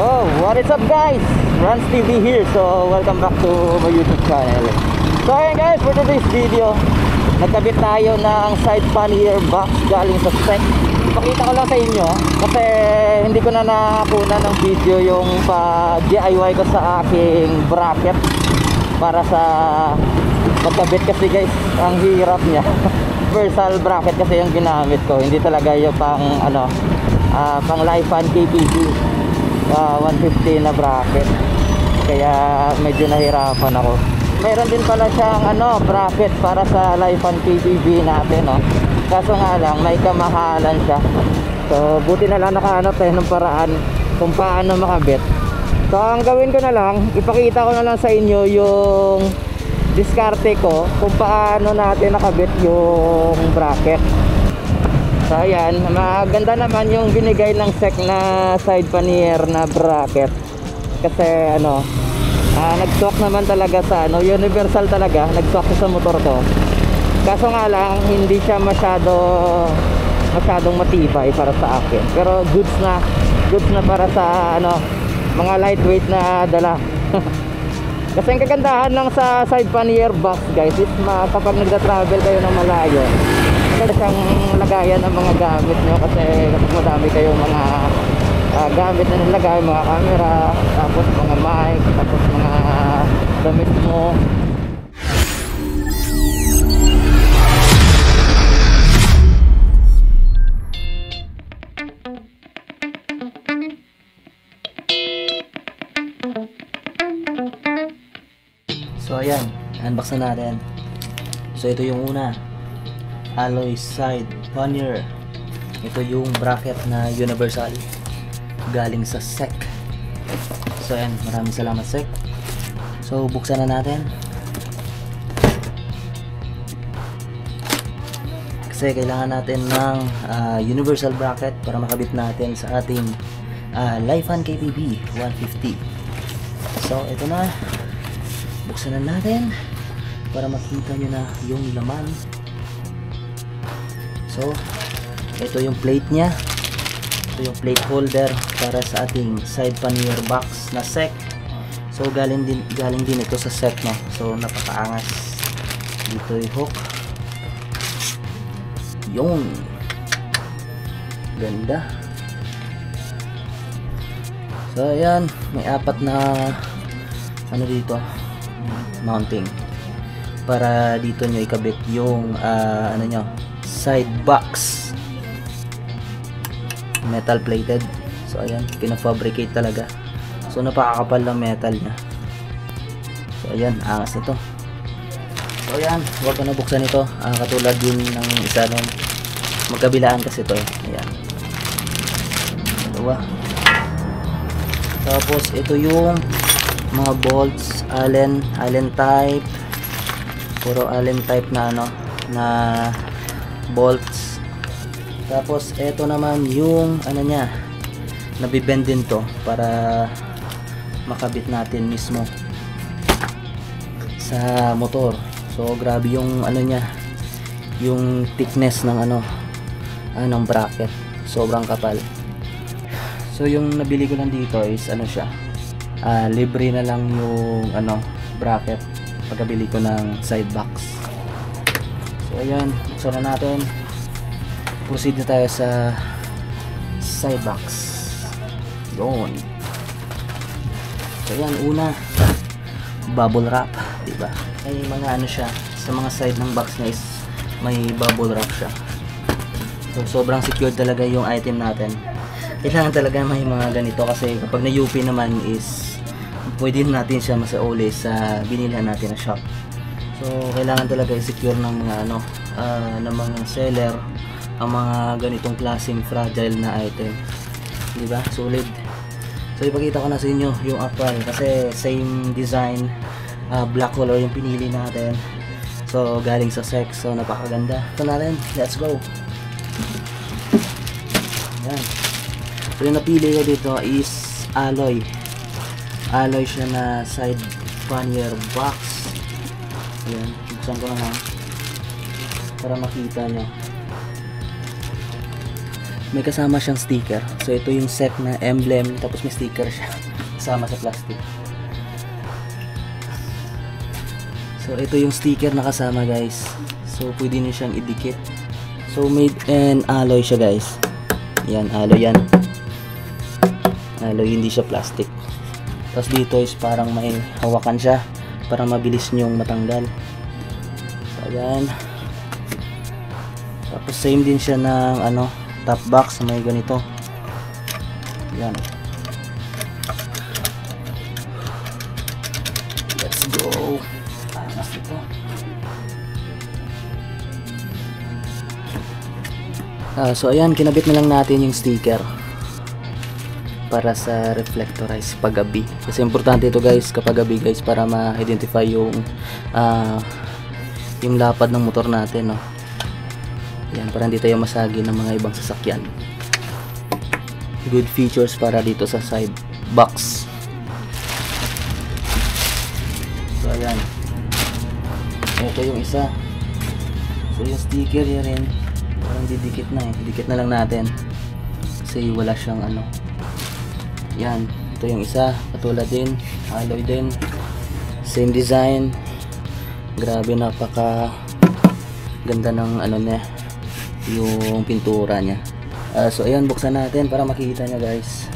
Oh, what is up guys? Rans TV here. So, welcome back to my YouTube channel. So, ayun guys, for today's video, nagkabit tayo ng side pannier box galing sa SEC. Ipakita ko lang sa inyo kasi hindi ko na nakuna ng video yung pa-DIY ko sa aking bracket para sa pagkabit kasi guys, ang hirap niya. Universal bracket kasi yung ginamit ko, hindi talaga yung pang pang Lifan KPG 150 na bracket, kaya medyo nahirapan ako. Meron din pala siyang bracket para sa Lifan KPG natin, no? Kaso nga lang may kamahalan siya, so buti na lang nakahanap tayo ng paraan kung paano makabit. So ang gawin ko na lang, ipakita ko na lang sa inyo yung diskarte ko kung paano natin nakabit yung bracket. So ayan, maganda naman yung binigay ng SEC na side pannier na bracket kasi nag-stock naman talaga sa universal talaga, nag-stock sa motor ko. Kaso nga lang hindi siya masyadong matibay para sa akin, pero goods na para sa mga lightweight na dala. Kasi ang kagandahan lang sa side pannier box guys is kapag nagda-travel kayo ng malayo, maganda siyang lagayan ng mga gamit nyo, kasi kapag madami kayong mga gamit na nilagay, mga camera, tapos mga mic, tapos mga damit mo. So ayan, unbox na natin. So ito yung una, alloy side pannier. Ito yung bracket na universal galing sa SEC. So ayan, maraming salamat SEC. So buksan na natin, kasi kailangan natin ng universal bracket para makabit natin sa ating Lifan KPB 150. So ito na, buksan na natin para makita nyo na yung laman. So ito yung plate nya, ito yung plate holder para sa ating side pannier box na SEC. So galing din ito sa SEC, no? So napakaangas. Dito yung hook, yung ganda. So ayan, may apat na dito mounting para dito nyo ikabit yung side box, metal plated. So ayan, pinafabricate talaga, so napakakapal ng metal nya. So ayan, angas nito. So ayan, huwag ko na buksan ito, katulad din ng isa nun, magkabilaan kasi ito. Ayan, dalawa. Tapos ito yung mga bolts, Allen type, puro Allen type na na bolts. Tapos ito naman yung nya, nabibend din to para makabit natin mismo sa motor. So grabe yung nya, yung thickness ng ng bracket, sobrang kapal. So yung nabili ko lang dito is siya, libre na lang yung bracket pagkabili ko ng side box. So ayan, buksan na natin, proceed na tayo sa side box. Yun. So ayan, una, bubble wrap, diba? May mga siya sa mga side ng box niya is may bubble wrap siya. So sobrang secure talaga yung item natin. Kailangan talaga may mga ganito, kasi kapag na-UP naman is pwede natin siya masauli sa binilhan natin na shop. So kailangan talaga i-secure ng mga ng mga seller ang mga ganitong klaseng fragile na item, di ba? Solid. So ipakita ko na sa inyo yung actual, kasi same design, black color yung pinili natin. So galing sa SEC, so napakaganda. Ito natin, let's go. Yan. So yung napili ko dito is alloy siya na side pannier box. Ayan, buksan ko na para makita nyo. may kasama siyang sticker. So ito yung set na emblem, tapos may sticker siya kasama sa plastic. So ito yung sticker na kasama guys. So pwede niyo siyang idikit. So made in alloy siya guys. Yan, alloy yan. Alloy, hindi siya plastic. Tapos dito is parang may hawakan siya para mabilis nyong matanggal. So ayan. Tapos same din siya ng ano, top box, may ganito. Yan. Let's go. Angas ito. So ayan, kinabit na lang natin yung sticker para sa reflectorize paggabi. Kasi importante ito guys kapag gabi guys, para ma-identify yung lapad ng motor natin, no. Yan, para hindi tayo masagi ng mga ibang sasakyan. Good features para dito sa side box. So ayan, ito yung isa. So yung sticker yan rin, parang didikit na eh. Didikit na lang natin kasi wala siyang ano. Yan, ito yung isa, katulad din, alloy din, same design. Grabe, napaka ganda ng ano niya, yung pintura niya. So ayan, buksan natin para makikita nyo guys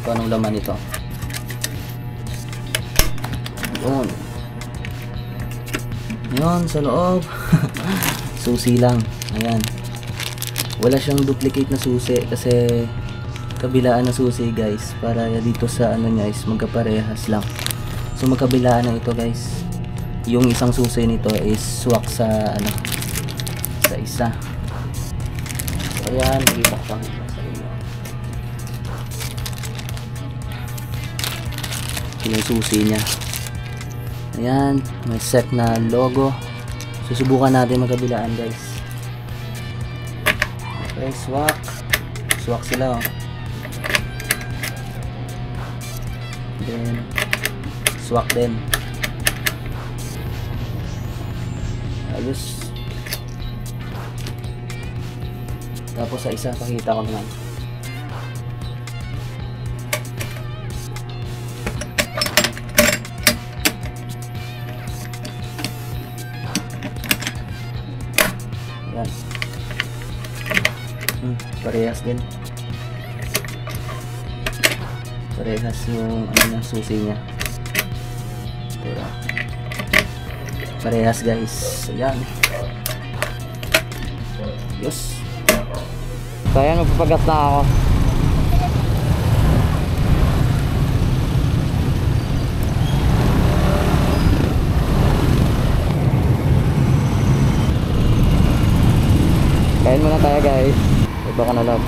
kung anong laman ito. Yun sa loob. Susi lang. Ayan, wala siyang duplicate na susi kasi kabilaan na susi guys, para dito sa ano niya is magkaparehas lang. So magkabilaan na ito guys. Yung isang susi nito is swak sa ano, sa isa. So ayan, ipakita sa inyo yung susi niya. Ayan, may set na logo. Susubukan natin magkabilaan guys. Okay, swak sila, oh. Then swak din. Ayos. Tapos sa isa, pakita ko naman. Ayan. Parehas din. Parehas yung ano niya, susi niya. Ito. Parehas guys. Ayan. Yes. So ayan, magpapagas na ako. Kain muna tayo guys. Iba ka na lang.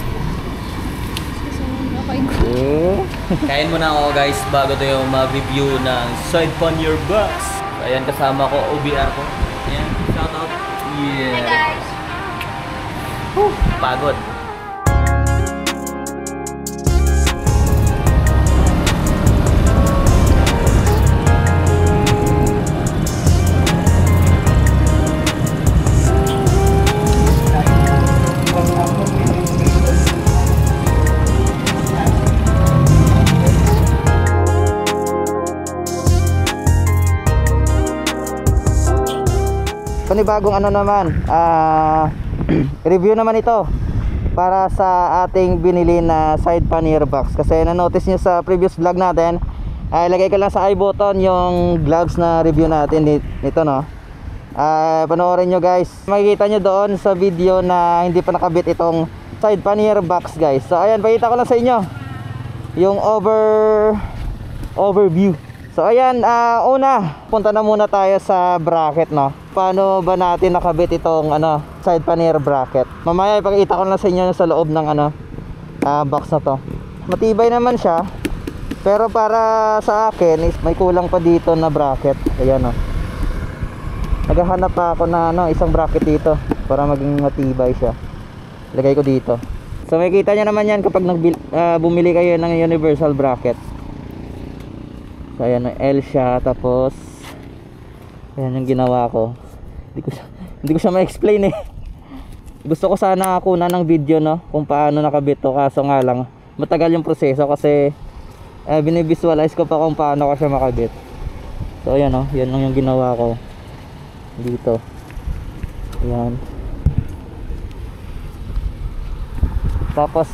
Kain muna ako guys bago tayo mag-review ng side pannier box. Ayan, kasama ko, OBR ko. Ayan, shout out. Yeah. Hi guys. Pagod. Panibagong ano naman, review naman ito para sa ating binili na side pannier box. Kasi na-notice nyo sa previous vlog natin, ilagay ko lang sa I button yung gloves na review natin nito, no. Panoorin nyo guys, makikita nyo doon sa video na hindi pa nakabit itong side pannier box guys. So ayan, pakita ko lang sa inyo yung overview. So ayan, una, punta na muna tayo sa bracket, no. Paano ba natin nakabit itong ano, side pannier bracket? Mamaya ipakita ko lang sa inyo sa loob ng ano, box na to. Matibay naman siya, pero para sa akin is may kulang pa dito na bracket. Ayan, no. Naghahanap pa ako na ano, isang bracket dito para maging matibay siya. Lagay ko dito. So makikita nyo naman yan kapag bumili kayo ng universal bracket. So ayan, L siya, tapos ayan yung ginawa ko. Hindi ko siya ma-explain eh. Gusto ko sana kunan ng video, no, kung paano nakabit to, kaso nga lang matagal yung proseso kasi binivisualize ko pa kung paano ko siya makabit. So ayan, no, yan lang yung ginawa ko dito. Ayan. Tapos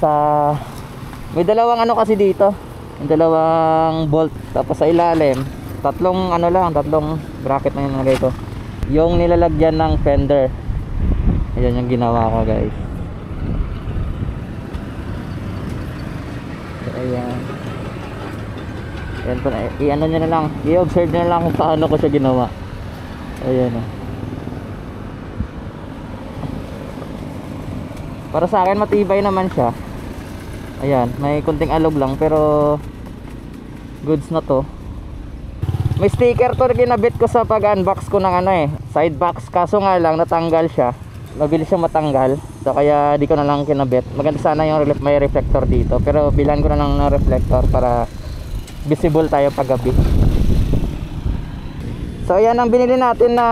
may dalawang ano kasi dito, yung dalawang bolt. Tapos sa ilalim tatlong bracket na yung nilagay ko, yung nilalagyan ng fender. Ayan yung ginawa ko, guys. Ayan. Ayan po na, i-ano nyo na lang, i-observe nyo na lang kung paano ko siya ginawa. Ayan, oh. Para sa akin matibay naman siya. Ayan, may kunting alog lang pero goods na to. May sticker to na ginabit ko sa pag-unbox ko ng side box, kaso nga lang natanggal siya. Mabilis siya matanggal, so kaya di ko na lang kinabit. Maganda sana yung may reflector dito, pero bilan ko na lang ng reflector para visible tayo pag gabi. So ayan, ang binili natin na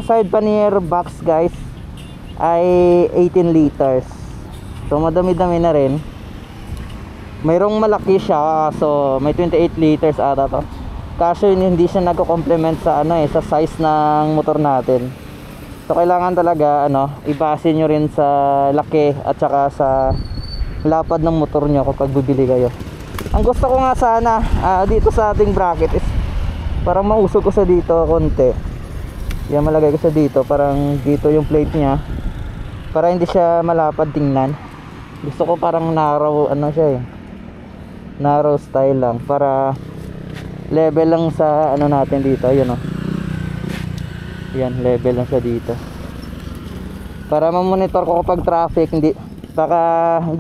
side pannier box, guys, ay 18 liters. So madami-dami na rin. Mayroong malaki siya, so may 28 liters ata to. Kaso hindi siya nagko-complement sa sa size ng motor natin. So kailangan talaga ibase nyo rin sa laki at saka sa lapad ng motor nyo kapag bibili kayo. Ang gusto ko nga sana dito sa ating bracket is parang mausog ko sa dito konti. Yan, malagay ko sa dito, parang dito yung plate nya, para hindi siya malapad tingnan. Gusto ko parang narrow siya narrow style lang, para level lang sa natin dito. Ayun, yan, level lang siya dito para ma-monitor ko kapag traffic, hindi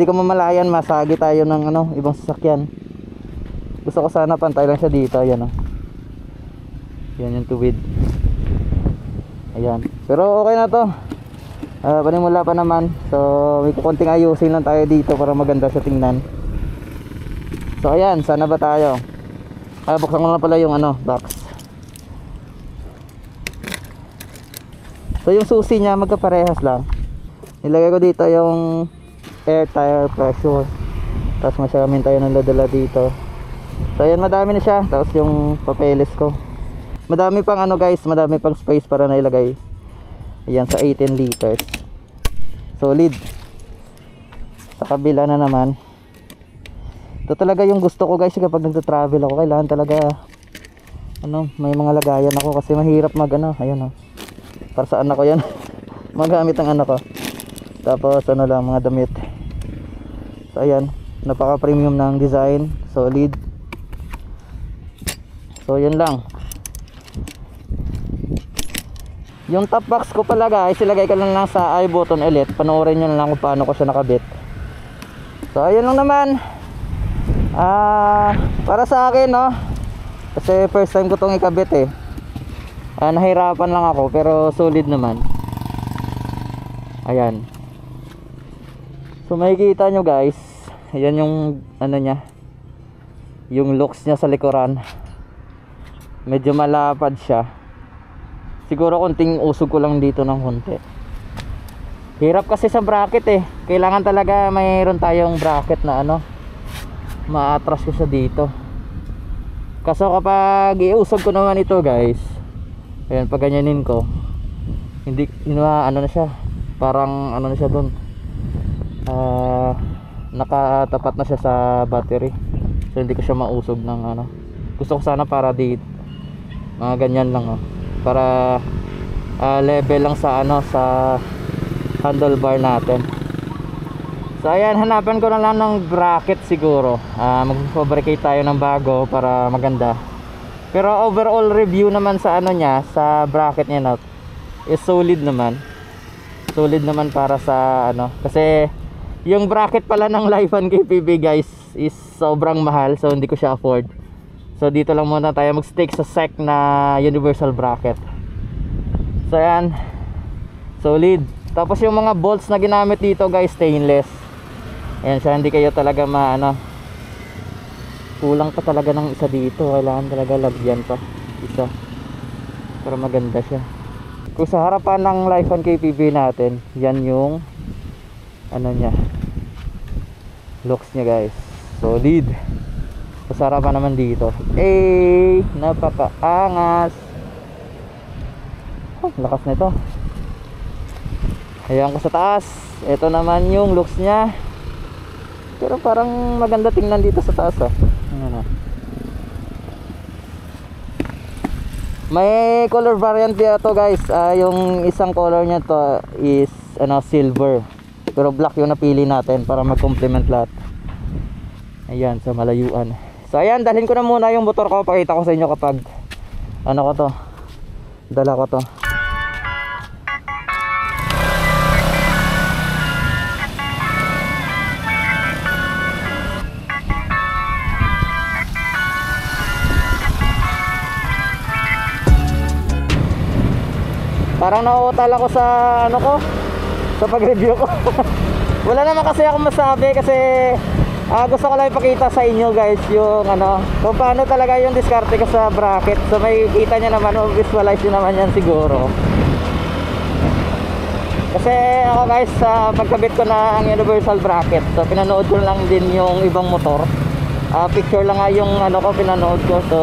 ko mamalayan masagi tayo ng ibang sasakyan. Gusto ko sana pantay lang siya dito. Ayan, yan yung tuwid. Ayan, pero okay na to. Panimula pa naman, so may kukunting ayusin lang tayo dito para maganda siya tingnan. So ayan, sana ba tayo buksan ko na pala yung box. So yung susi niya magkaparehas lang. Nilagay ko dito yung air tire pressure, tapos masyamin tayo ng ladala dito. So ayan, madami na siya. Tapos yung papeles ko, madami pang guys, madami pang space para nailagay. Ayan, sa 18 liters. Solid. Sa kabila na naman, ito talaga yung gusto ko, guys, kapag nagta-travel ako. Kailangan talaga may mga lagayan ako kasi mahirap ayan, para sa anak ko yan. Magamit ang anak ko. Tapos lang, mga damit. So ayan, napaka premium ng design, solid. So yan lang. Yung top box ko pala, guys, ilagay ko lang sa iButton Elite. Panoorin nyo na lang kung paano ko siya nakabit. So ayun lang naman. Para sa akin, kasi first time ko itong ikabit nahirapan lang ako, pero solid naman. Ayan. So makikita nyo, guys, ayan yung nya, yung looks nya sa likuran. Medyo malapad siya. Siguro konting usog ko lang dito ng konti. Hirap kasi sa bracket kailangan talaga mayroon tayong bracket na ma-atras ko siya dito. Kaso kapag iusog ko naman ito, guys, ayan, pag ganyanin ko, hindi na siya, parang na siya dun, nakatapat na siya sa battery. So hindi ko siya mausog ng gusto ko sana para dito mga ganyan lang, para level lang sa sa handlebar natin. So ayan, hanapan ko na lang ng bracket siguro. Mag-fabricate tayo ng bago para maganda. Pero overall review naman sa niya, sa bracket niya is solid naman. Solid naman para sa kasi yung bracket pala ng Lifan KPV, guys, is sobrang mahal, so hindi ko siya afford. So dito lang muna tayo mag-stick sa SEC na universal bracket. So ayan, solid. Tapos yung mga bolts na ginamit dito, guys, stainless. Ayan siya, hindi kayo talaga kulang pa talaga ng isa dito. Kailangan talaga lagyan pa isa para maganda siya. Kung sa harapan ng Lifan KPV natin, yan yung ano niya, looks niya guys, solid. Kasarapan naman dito, napakaangas. Lakas nito. Ayan ko sa taas. Ito naman yung looks niya. Pero parang maganda tingnan dito sa taas ah. Ano. May color variant dito guys. Yung isang color niya to is silver. Pero black yung napili natin para mag-complement lahat. Ayan, sa malayuan. So ayan, dalhin ko na muna yung motor ko. Pakita ko sa inyo kapag ko to, dala ko to. Parang nauutal ako sa sa pag-review ko. Wala naman kasi ako masabi kasi gusto ko lang ipakita sa inyo guys yung kung paano talaga yung diskarte ko sa bracket. So may kita nyo naman, visualize nyo naman yan siguro. Kasi ako guys, pagkabit ko ng universal bracket, so pinanood ko lang din yung ibang motor. Picture lang nga yung ko pinanood ko. So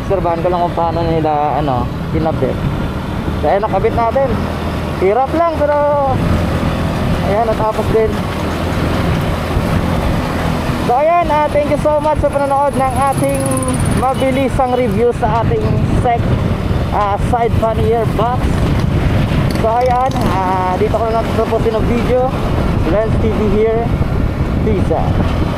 obserbahan ko lang kung paano nila kinabit. So ayan, nakabit natin. Hirap lang pero ayan, natapos din. So ayan, thank you so much sa panonood ng ating mabilisang review sa ating side pannier box. So ayan, dito ko na natapos ng video. Lance TV here. Peace out.